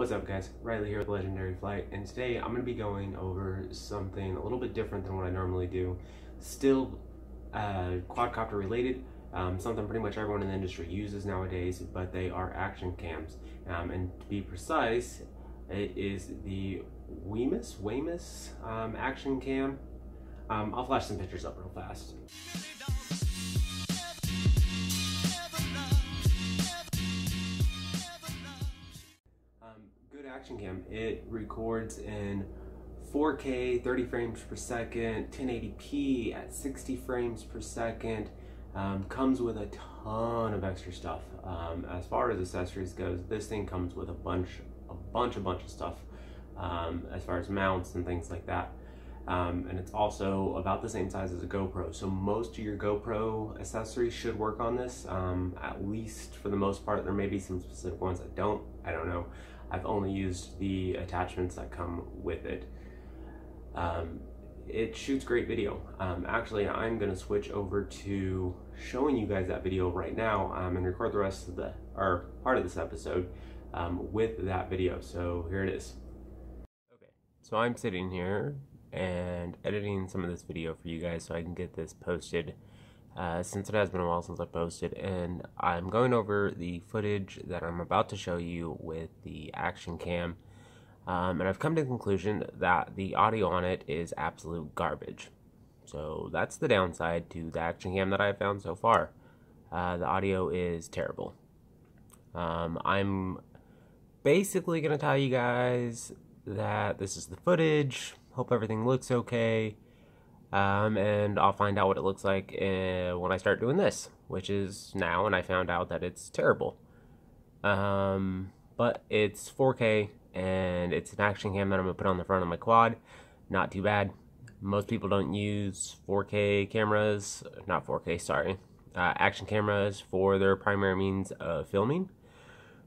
What's up guys, Riley here with Legendary Flight, and today I'm going to be going over something a little bit different than what I normally do. Still quadcopter related, something pretty much everyone in the industry uses nowadays, but they are action cams. And to be precise, it is the Wemyss action cam. I'll flash some pictures up real fast. Good action cam. It records in 4K, 30 frames per second, 1080p at 60 frames per second. Comes with a ton of extra stuff. As far as accessories goes, this thing comes with a bunch of stuff. As far as mounts and things like that. And it's also about the same size as a GoPro, so most of your GoPro accessories should work on this, at least for the most part. There may be some specific ones that don't, I don't know. I've only used the attachments that come with it. It shoots great video. Actually, I'm going to switch over to showing you guys that video right now, and record the rest of the, or part of this episode with that video. So here it is. Okay, so I'm sitting here and editing some of this video for you guys so I can get this posted, since it has been a while since I posted, and I'm going over the footage that I'm about to show you with the action cam, and I've come to the conclusion that the audio on it is absolute garbage. So that's the downside to the action cam that I've found so far. The audio is terrible. I'm basically going to tell you guys that this is the footage. Hope everything looks okay, and I'll find out what it looks like when I start doing this, which is now, and I found out that it's terrible. But it's 4K, and it's an action cam that I'm going to put on the front of my quad. Not too bad. Most people don't use 4K cameras, not 4K, sorry, action cameras for their primary means of filming.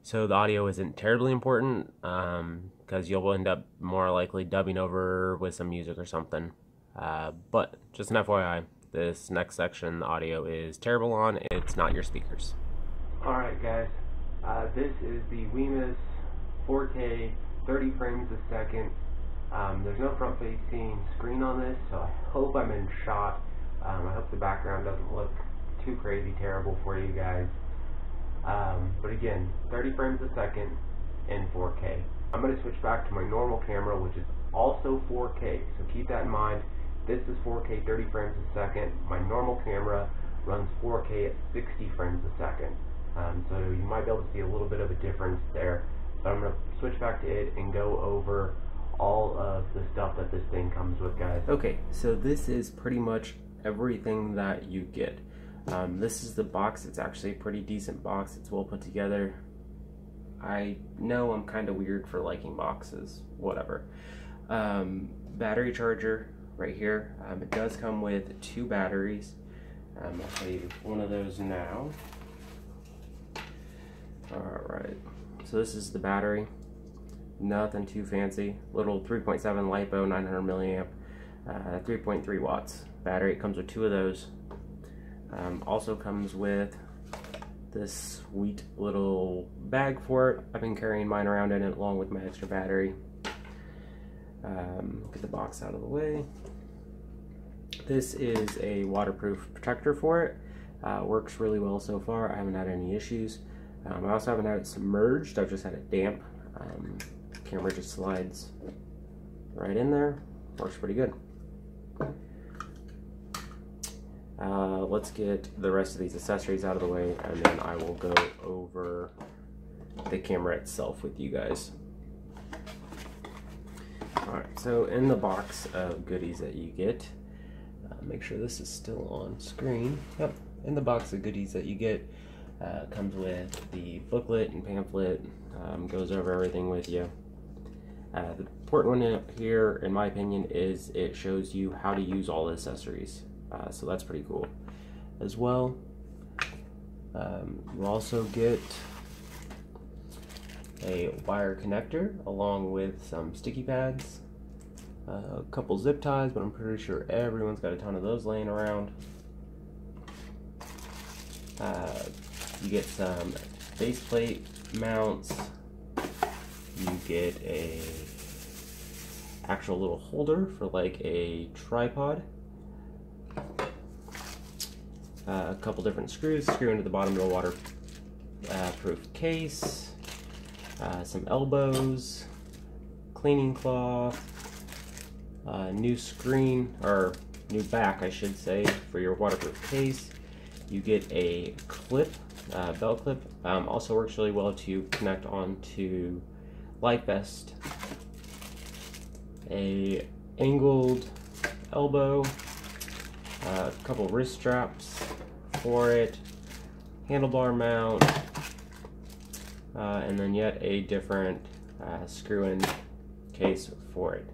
So the audio isn't terribly important, because you'll end up more likely dubbing over with some music or something. But just an FYI, this next section, the audio is terrible on. It's not your speakers. Alright guys, this is the Wemyss 4K 30 frames a second. There's no front facing screen on this, so I hope I'm in shot. I hope the background doesn't look too crazy terrible for you guys. But again, 30 frames a second in 4K. I'm going to switch back to my normal camera, which is also 4K, so keep that in mind. This is 4K 30 frames a second. My normal camera runs 4K at 60 frames a second. So you might be able to see a little bit of a difference there. But I'm going to switch back to it and go over all of the stuff that this thing comes with, guys. Okay, so this is pretty much everything that you get. This is the box. It's actually a pretty decent box. It's well put together. I know I'm kind of weird for liking boxes, whatever. Battery charger right here. It does come with 2 batteries. I'll show you one of those now. Alright, so this is the battery. Nothing too fancy. Little 3.7 LiPo, 900 milliamp, 3.3 watts battery. It comes with 2 of those. Also comes with this sweet little bag for it. I've been carrying mine around in it along with my extra battery. Get the box out of the way. This is a waterproof protector for it. Works really well so far. I haven't had any issues. I also haven't had it submerged. I've just had it damp. Camera just slides right in there. Works pretty good. Let's get the rest of these accessories out of the way, and then I will go over the camera itself with you guys. Alright, so in the box of goodies that you get, make sure this is still on screen. Yep, in the box of goodies that you get, comes with the booklet and pamphlet, goes over everything with you. The important one here, in my opinion, is it shows you how to use all the accessories. So that's pretty cool as well. You also get a wire connector along with some sticky pads, a couple zip ties, but I'm pretty sure everyone's got a ton of those laying around. You get some faceplate mounts, You get a actual little holder for like a tripod. A couple different screws, screw into the bottom of the waterproof case, some elbows, cleaning cloth, new screen, or new back I should say, for your waterproof case. You get a clip, belt clip, also works really well to connect onto life vest, a angled elbow, a couple wrist straps for it, handlebar mount, and then yet a different screw-in case for it.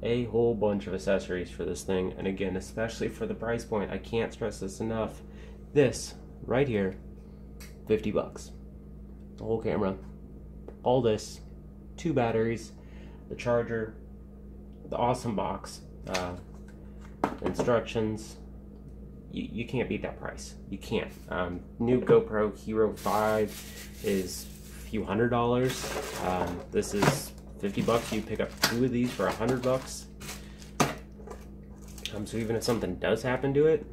A whole bunch of accessories for this thing, and again, especially for the price point, I can't stress this enough. This right here, 50 bucks. The whole camera, all this, 2 batteries, the charger, the awesome box, instructions. You can't beat that price. You can't. New GoPro Hero 5 is a few $100s. This is 50 bucks. You pick up 2 of these for 100 bucks. So even if something does happen to it,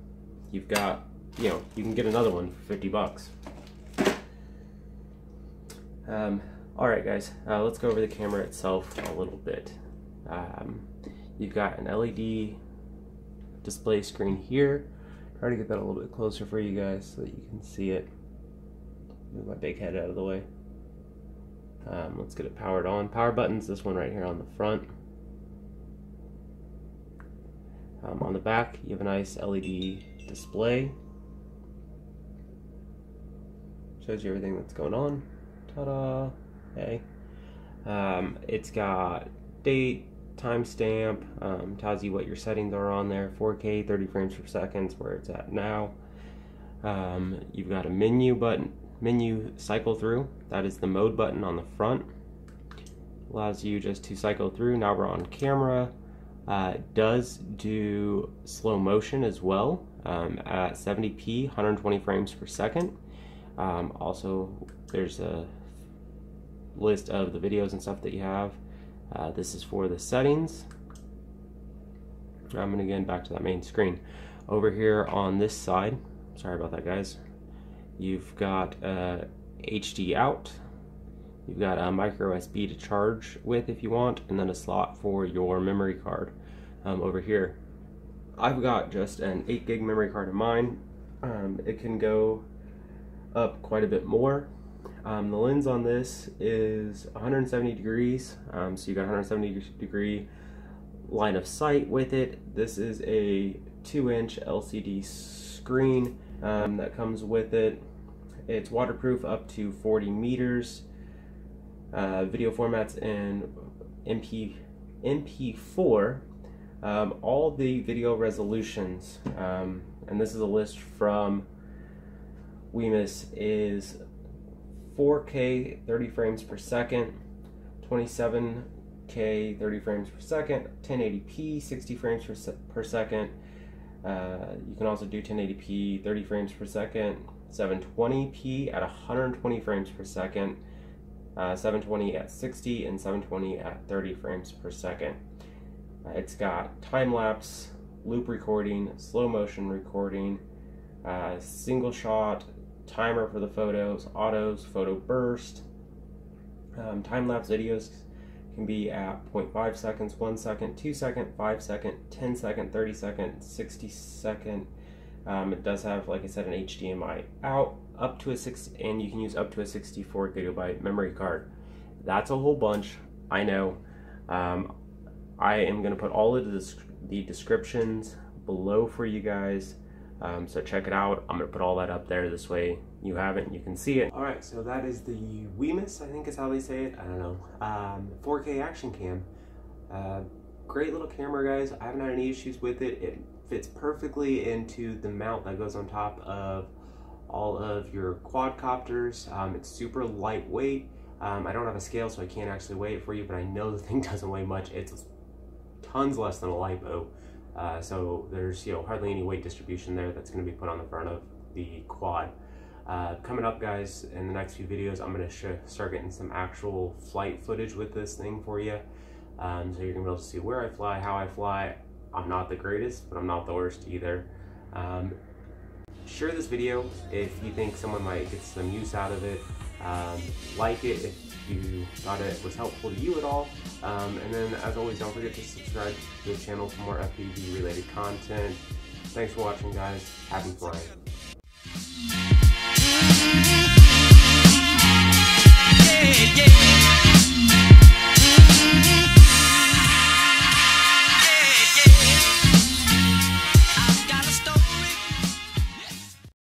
you've got, you know, you can get another one for 50 bucks. Alright guys, let's go over the camera itself a little bit. You've got an LED display screen here. Try to get that a little bit closer for you guys so that you can see it. Move my big head out of the way. Let's get it powered on. Power button's this one right here on the front. On the back, you have a nice LED display. Shows you everything that's going on. Ta-da! Hey. It's got date, timestamp, tells you what your settings are on there. 4K, 30 frames per second is where it's at now. You've got a menu cycle through. That is the mode button on the front. Allows you just to cycle through. Now we're on camera. Does do slow motion as well at 70p, 120 frames per second. Also, there's a list of the videos and stuff that you have. This is for the settings. I'm going to get back to that main screen. Over here on this side, sorry about that guys, you've got HD out, you've got a micro USB to charge with if you want, and then a slot for your memory card. Over here, I've got just an 8 gig memory card of mine. It can go up quite a bit more. The lens on this is 170 degrees, so you got 170 degree line of sight with it. This is a 2-inch LCD screen that comes with it. It's waterproof up to 40 meters. Video formats in MP4. All the video resolutions, and this is a list from Wemyss, is 4K 30 frames per second, 27K 30 frames per second, 1080p 60 frames per second. You can also do 1080p 30 frames per second, 720p at 120 frames per second, 720 at 60, and 720 at 30 frames per second. It's got time-lapse, loop recording, slow motion recording, single shot, timer for the photos, autos, photo burst. Time-lapse videos can be at 0.5 seconds, 1 second, 2 second, 5 second, 10 second, 30 second, 60 second. It does have, like I said, an HDMI out, up to a 6, and you can use up to a 64 gigabyte memory card. That's a whole bunch, I know. I am going to put all of the descriptions below for you guys, so check it out. I'm going to put all that up there, this way you have it and you can see it. Alright, so that is the Wemyss, I think is how they say it, I don't know, 4K action cam. Great little camera guys, I haven't had any issues with it. It fits perfectly into the mount that goes on top of all of your quadcopters. It's super lightweight. I don't have a scale, so I can't actually weigh it for you, but I know the thing doesn't weigh much. It's tons less than a LiPo, so there's hardly any weight distribution there that's going to be put on the front of the quad. Coming up, guys, in the next few videos, I'm going to start getting some actual flight footage with this thing for you. So you're going to be able to see where I fly, how I fly. I'm not the greatest, but I'm not the worst either. Share this video if you think someone might get some use out of it. Like it if you thought it was helpful to you at all. And then, as always, don't forget to subscribe to the channel for more FPV related content. Thanks for watching, guys. Happy flying.